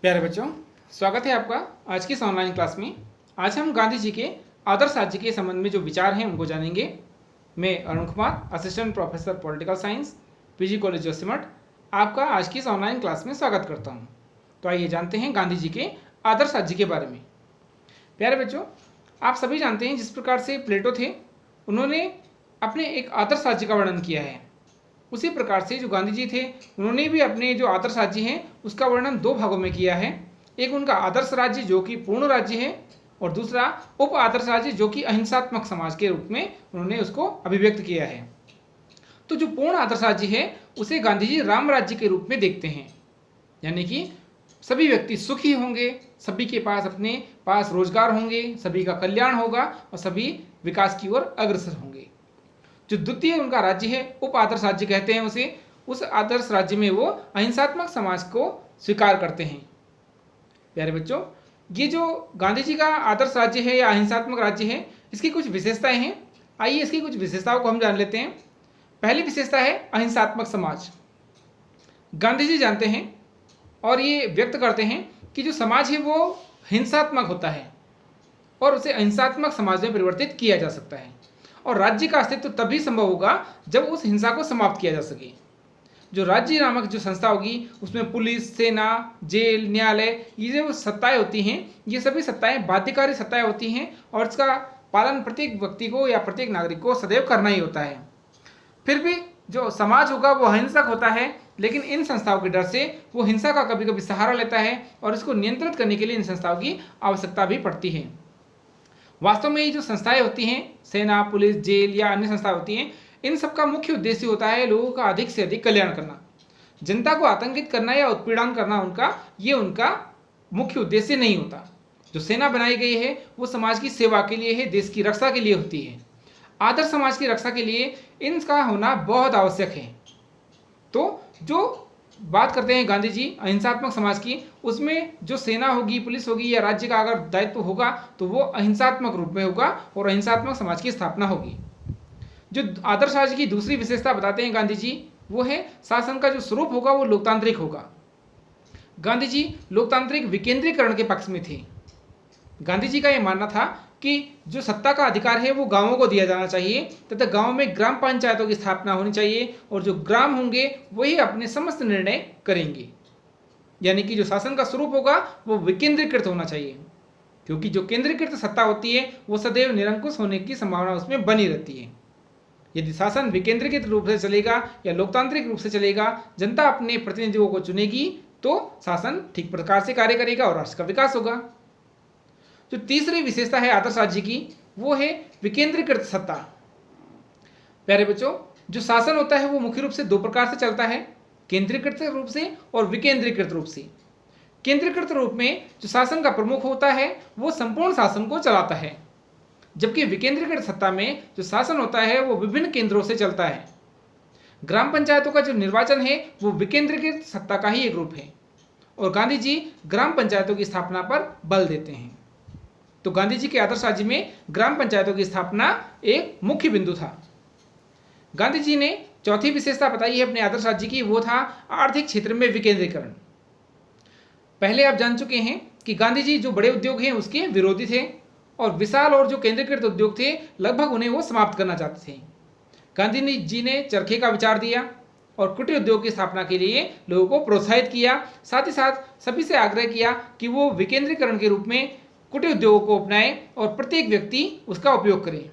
प्यारे बच्चों, स्वागत है आपका आज की इस ऑनलाइन क्लास में। आज हम गांधी जी के आदर्श राज्य के संबंध में जो विचार हैं उनको जानेंगे। मैं Arun Kumar, assistant professor political science, PG college Joshimath, आपका आज की इस ऑनलाइन क्लास में स्वागत करता हूं। तो आइए जानते हैं गांधी जी के आदर्श राज्य के बारे में। प्यारे बच्चों, आप सभी जानते हैं जिस प्रकार से प्लेटो थे, उन्होंने अपने एक आदर्श राज्य का वर्णन किया है। उसी प्रकार से जो गांधी जी थे, उन्होंने भी अपने जो आदर्श राज्य हैं उसका वर्णन दो भागों में किया है। एक उनका आदर्श राज्य जो कि पूर्ण राज्य है, और दूसरा उप आदर्श राज्य जो कि अहिंसात्मक समाज के रूप में उन्होंने उसको अभिव्यक्त किया है। तो जो पूर्ण आदर्श राज्य है उसे गांधी जी राम राज्य के रूप में देखते हैं, यानी कि सभी व्यक्ति सुखी होंगे, सभी के पास अपने पास रोजगार होंगे, सभी का कल्याण होगा और सभी विकास की ओर अग्रसर होंगे। जो द्वितीय उनका राज्य है, उप आदर्श राज्य कहते हैं उसे, उस आदर्श राज्य में वो अहिंसात्मक समाज को स्वीकार करते हैं। प्यारे बच्चों, ये जो गांधी जी का आदर्श राज्य है या अहिंसात्मक राज्य है, इसकी कुछ विशेषताएं हैं। आइए इसकी कुछ विशेषताओं को हम जान लेते हैं। पहली विशेषता है अहिंसात्मक समाज। गांधी जी जानते हैं और ये व्यक्त करते हैं कि जो समाज है वो हिंसात्मक होता है और उसे अहिंसात्मक समाज में परिवर्तित किया जा सकता है, और राज्य का अस्तित्व तभी संभव होगा जब उस हिंसा को समाप्त किया जा सके। जो राज्य नामक जो संस्था होगी उसमें पुलिस, सेना, जेल, न्यायालय, ये जो सत्ताएं होती हैं, ये सभी सत्ताएं बाध्यकारी सत्ताएं होती हैं और इसका पालन प्रत्येक व्यक्ति को या प्रत्येक नागरिक को सदैव करना ही होता है। फिर भी जो समाज होगा वो अहिंसक होता है, लेकिन इन संस्थाओं के डर से वो हिंसा का कभी कभी सहारा लेता है और इसको नियंत्रित करने के लिए इन संस्थाओं की आवश्यकता भी पड़ती है। वास्तव में ये जो संस्थाएं होती हैं, सेना, पुलिस, जेल या अन्य संस्थाएं होती हैं, इन सबका मुख्य उद्देश्य होता है लोगों का अधिक से अधिक कल्याण करना। जनता को आतंकित करना या उत्पीड़न करना उनका मुख्य उद्देश्य नहीं होता। जो सेना बनाई गई है वो समाज की सेवा के लिए है, देश की रक्षा के लिए होती है। आदर्श समाज की रक्षा के लिए इनका होना बहुत आवश्यक है। तो जो बात करते हैं गांधी जी अहिंसात्मक समाज की, उसमें जो सेना होगी, पुलिस होगी या राज्य का अगर दायित्व होगा तो वो अहिंसात्मक रूप में होगा और अहिंसात्मक समाज की स्थापना होगी। जो आदर्श राज्य की दूसरी विशेषता बताते हैं गांधी जी, वो है शासन का जो स्वरूप होगा वो लोकतांत्रिक होगा। गांधी जी लोकतांत्रिक विकेंद्रीकरण के पक्ष में थे। गांधी जी का यह मानना था कि जो सत्ता का अधिकार है वो गांवों को दिया जाना चाहिए तथा गांव में ग्राम पंचायतों की स्थापना होनी चाहिए, और जो ग्राम होंगे वही अपने समस्त निर्णय करेंगे। यानी कि जो शासन का स्वरूप होगा वो विकेंद्रीकृत होना चाहिए, क्योंकि जो केंद्रीकृत सत्ता होती है वो सदैव निरंकुश होने की संभावना उसमें बनी रहती है। यदि शासन विकेंद्रीकृत रूप से चलेगा या लोकतांत्रिक रूप से चलेगा, जनता अपने प्रतिनिधियों को चुनेगी तो शासन ठीक प्रकार से कार्य करेगा और राष्ट्र का विकास होगा। जो तीसरी विशेषता है आदर्श राज्य की, वो है विकेंद्रीकृत सत्ता। प्यारे बच्चों, जो शासन होता है वो मुख्य रूप से दो प्रकार से चलता है, केंद्रीकृत रूप से और विकेंद्रीकृत रूप से। केंद्रीकृत रूप में जो शासन का प्रमुख होता है वो संपूर्ण शासन को चलाता है, जबकि विकेंद्रीकृत सत्ता में जो शासन होता है वो विभिन्न केंद्रों से चलता है। ग्राम पंचायतों का जो निर्वाचन है वो विकेंद्रीकृत सत्ता का ही एक रूप है, और गांधी जी ग्राम पंचायतों की स्थापना पर बल देते हैं। तो गांधी जी के आदर्श राज्य में ग्राम पंचायतों की स्थापना एक मुख्य बिंदु था। गांधी जी ने चौथी विशेषता बताई है अपने आदर्श राज्य की, वो था आर्थिक क्षेत्र में विकेंद्रीकरण। पहले आप जान चुके हैं कि गांधी जी जो बड़े उद्योग हैं उसके विरोधी थे, और विशाल और जो केंद्रीकृत उद्योग थे लगभग उन्हें वो समाप्त करना चाहते थे। गांधी जी ने चरखे का विचार दिया और कुटीर उद्योग की स्थापना के लिए लोगों को प्रोत्साहित किया। साथ ही साथ सभी से आग्रह किया कि वो विकेंद्रीकरण के रूप में कुटीर उद्योगों को अपनाएं और प्रत्येक व्यक्ति उसका उपयोग करे।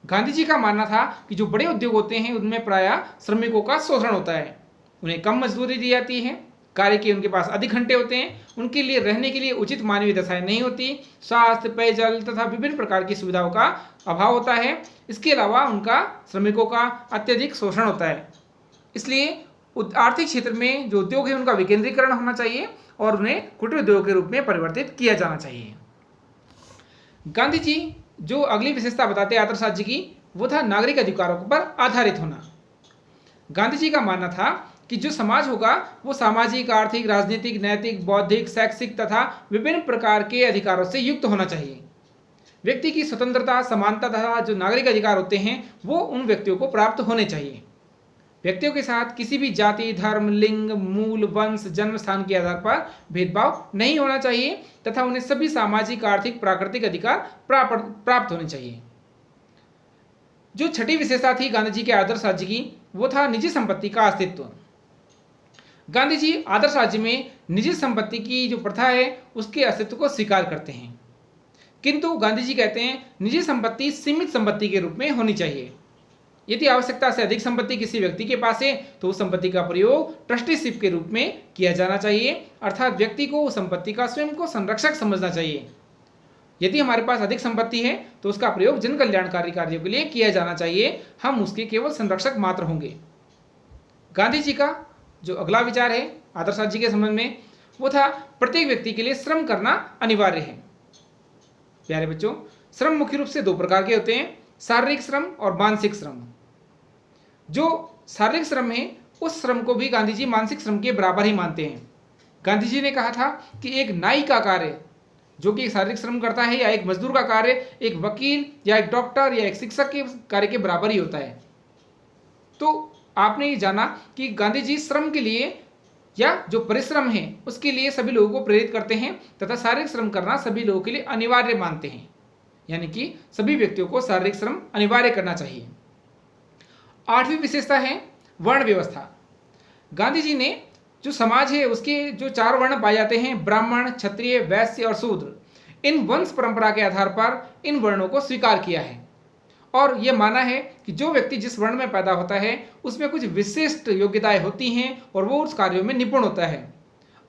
गांधी जी का मानना था कि जो बड़े उद्योग होते हैं उनमें प्रायः श्रमिकों का शोषण होता है, उन्हें कम मजदूरी दी जाती है, कार्य के उनके पास अधिक घंटे होते हैं, उनके लिए रहने के लिए उचित मानवीय दशाएं नहीं होती, स्वास्थ्य, पेयजल तथा विभिन्न प्रकार की सुविधाओं का अभाव होता है। इसके अलावा उनका श्रमिकों का अत्यधिक शोषण होता है। इसलिए आर्थिक क्षेत्र में जो उद्योग है उनका विकेंद्रीकरण होना चाहिए और उन्हें कुटीर उद्योग के रूप में परिवर्तित किया जाना चाहिए। गांधी जी जो अगली विशेषता बताते हैं आदर्श राज्य की, वो था नागरिक अधिकारों पर आधारित होना। गांधी जी का मानना था कि जो समाज होगा वो सामाजिक, आर्थिक, राजनीतिक, नैतिक, बौद्धिक, शैक्षिक तथा विभिन्न प्रकार के अधिकारों से युक्त होना चाहिए। व्यक्ति की स्वतंत्रता, समानता तथा जो नागरिक अधिकार होते हैं वो उन व्यक्तियों को प्राप्त होने चाहिए। व्यक्तियों के साथ किसी भी जाति, धर्म, लिंग, मूल, वंश, जन्म स्थान के आधार पर भेदभाव नहीं होना चाहिए तथा उन्हें सभी सामाजिक, आर्थिक, प्राकृतिक अधिकार प्राप्त होने चाहिए। जो छठी विशेषता थी गांधी जी के आदर्श राज्य की, वो था निजी संपत्ति का अस्तित्व। गांधी जी आदर्श राज्य में निजी संपत्ति की जो प्रथा है उसके अस्तित्व को स्वीकार करते हैं, किंतु गांधी जी कहते हैं निजी संपत्ति सीमित संपत्ति के रूप में होनी चाहिए। यदि आवश्यकता से अधिक संपत्ति किसी व्यक्ति के पास है तो उस संपत्ति का प्रयोग ट्रस्टीशिप के रूप में किया जाना चाहिए, अर्थात व्यक्ति को उस संपत्ति का स्वयं को संरक्षक समझना चाहिए। यदि हमारे पास अधिक संपत्ति है तो उसका प्रयोग जन कल्याणकारी कार्यों के लिए किया जाना चाहिए, हम उसके केवल संरक्षक मात्र होंगे। गांधी जी का जो अगला विचार है आदर्श राज्य के संबंध में, वो था प्रत्येक व्यक्ति के लिए श्रम करना अनिवार्य है। प्यारे बच्चों, श्रम मुख्य रूप से दो प्रकार के होते हैं, शारीरिक श्रम और मानसिक श्रम। जो शारीरिक श्रम है उस श्रम को भी गांधी जी मानसिक श्रम के बराबर ही मानते हैं। गांधी जी ने कहा था कि एक नाई का कार्य जो कि शारीरिक श्रम करता है या एक मजदूर का कार्य एक वकील या एक डॉक्टर या एक शिक्षक के कार्य के बराबर ही होता है। तो आपने ये जाना कि गांधी जी श्रम के लिए या जो परिश्रम है उसके लिए सभी लोगों को प्रेरित करते हैं तथा शारीरिक श्रम करना सभी लोगों के लिए अनिवार्य मानते हैं, यानी कि सभी व्यक्तियों को शारीरिक श्रम अनिवार्य करना चाहिए। 8वीं विशेषता है वर्ण व्यवस्था। गांधी जी ने जो समाज है उसके जो 4 वर्ण पाए जाते हैं, ब्राह्मण, क्षत्रिय, वैश्य और शूद्र, इन वंश परंपरा के आधार पर इन वर्णों को स्वीकार किया है और यह माना है कि जो व्यक्ति जिस वर्ण में पैदा होता है उसमें कुछ विशिष्ट योग्यताएं होती हैं और वो उस कार्यों में निपुण होता है।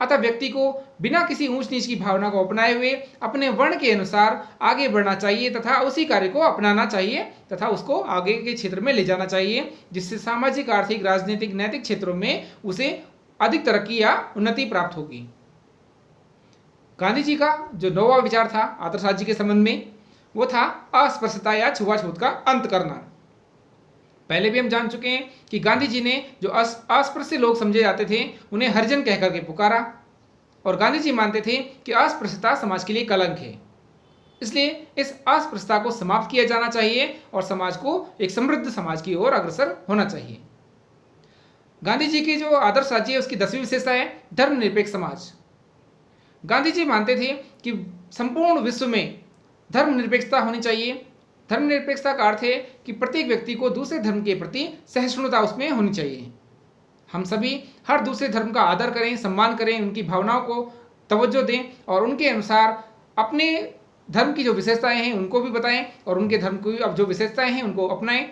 अतः व्यक्ति को बिना किसी ऊंच नीच की भावना को अपनाए हुए अपने वर्ण के अनुसार आगे बढ़ना चाहिए तथा उसी कार्य को अपनाना चाहिए तथा उसको आगे के क्षेत्र में ले जाना चाहिए, जिससे सामाजिक, आर्थिक, राजनीतिक, नैतिक क्षेत्रों में उसे अधिक तरक्की या उन्नति प्राप्त होगी। गांधी जी का जो 9वां विचार था आदर्श राज्य के संबंध में, वो था अस्पृश्यता या छुआछूत का अंत करना। पहले भी हम जान चुके हैं कि गांधी जी ने जो अस्पृश्य लोग समझे जाते थे उन्हें हरिजन कहकर के पुकारा और गांधी जी मानते थे कि अस्पृश्यता समाज के लिए कलंक है, इसलिए इस अस्पृश्यता को समाप्त किया जाना चाहिए और समाज को एक समृद्ध समाज की ओर अग्रसर होना चाहिए। गांधी जी की जो आदर्श राज्य है उसकी 10वीं विशेषता है धर्मनिरपेक्ष समाज। गांधी जी मानते थे कि संपूर्ण विश्व में धर्मनिरपेक्षता होनी चाहिए। धर्मनिरपेक्षता का अर्थ है कि प्रत्येक व्यक्ति को दूसरे धर्म के प्रति सहिष्णुता उसमें होनी चाहिए। हम सभी हर दूसरे धर्म का आदर करें, सम्मान करें, उनकी भावनाओं को तवज्जो दें और उनके अनुसार अपने धर्म की जो विशेषताएं हैं उनको भी बताएं और उनके धर्म की अब जो विशेषताएं हैं उनको अपनाएं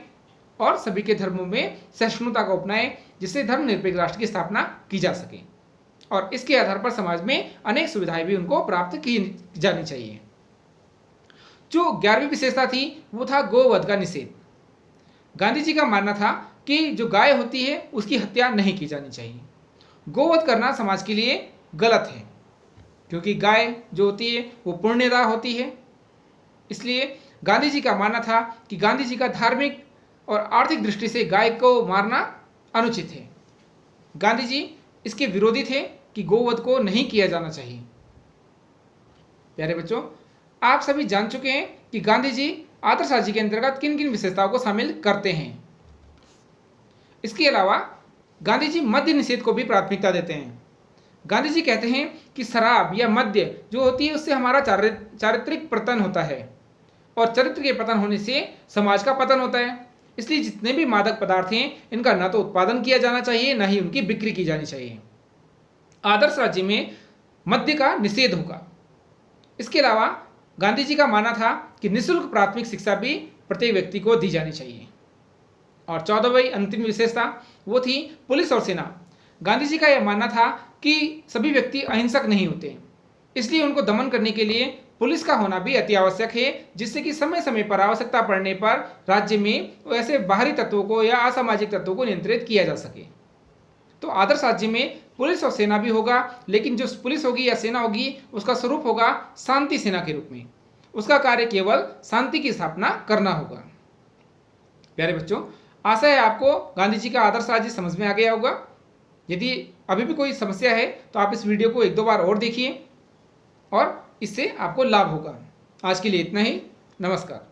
और सभी के धर्मों में सहिष्णुता को अपनाएं, जिससे धर्मनिरपेक्ष राष्ट्र की स्थापना की जा सके और इसके आधार पर समाज में अनेक सुविधाएं भी उनको प्राप्त की जानी चाहिए। जो 11वीं विशेषता थी वो था गोवध का निषेध। गांधी जी का मानना था कि जो गाय होती है उसकी हत्या नहीं की जानी चाहिए। गोवध करना समाज के लिए गलत है क्योंकि गाय जो होती है वो पुण्यदा होती है। इसलिए गांधी जी का मानना था कि गांधी जी का धार्मिक और आर्थिक दृष्टि से गाय को मारना अनुचित है। गांधी जी इसके विरोधी थे कि गोवध को नहीं किया जाना चाहिए। प्यारे बच्चों, आप सभी जान चुके हैं कि गांधी जी आदर्श राज्य के अंतर्गत किन किन विशेषताओं को शामिल करते हैं। इसके अलावा गांधी जी मद्य निषेध को भी प्राथमिकता देते हैं। गांधी जी कहते हैं कि शराब या मद्य जो होती है उससे हमारा चारित्रिक पतन होता है और चरित्र के पतन होने से समाज का पतन होता है। इसलिए जितने भी मादक पदार्थ हैं इनका न तो उत्पादन किया जाना चाहिए न ही उनकी बिक्री की जानी चाहिए। आदर्श राज्य में मद्य का निषेध होगा। इसके अलावा गांधी जी का मानना था कि निःशुल्क प्राथमिक शिक्षा भी प्रत्येक व्यक्ति को दी जानी चाहिए। और 14वीं अंतिम विशेषता वो थी पुलिस और सेना। गांधी जी का यह मानना था कि सभी व्यक्ति अहिंसक नहीं होते, इसलिए उनको दमन करने के लिए पुलिस का होना भी अति आवश्यक है, जिससे कि समय समय पर आवश्यकता पड़ने पर राज्य में ऐसे बाहरी तत्वों को या असामाजिक तत्वों को नियंत्रित किया जा सके। तो आदर्श राज्य में पुलिस और सेना भी होगा, लेकिन जो पुलिस होगी या सेना होगी उसका स्वरूप होगा शांति सेना के रूप में। उसका कार्य केवल शांति की स्थापना करना होगा। प्यारे बच्चों, आशा है आपको गांधी जी का आदर्श राज्य समझ में आ गया होगा। यदि अभी भी कोई समस्या है तो आप इस वीडियो को 1-2 बार और देखिए और इससे आपको लाभ होगा। आज के लिए इतना ही। नमस्कार।